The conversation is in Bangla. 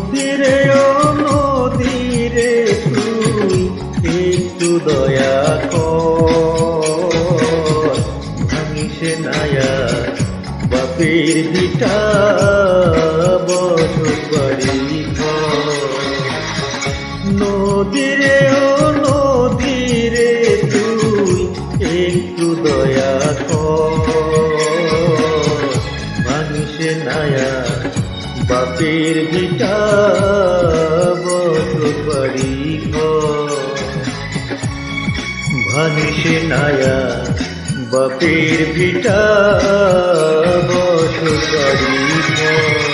নদীরে ও নদীরে তুই একটু দয়া কর, ভাঙিসে নায়া বাপের ভিটা বসত বাড়ি ঘর। নদীরে ও নদীরে তুই একটু দয়া কর, ভাঙিসে নায়া বাপের ভিটা বসত বাড়ি ঘর। ভাঙিসে নায়া বাপের ভিটা বসত বাড়ি ঘর।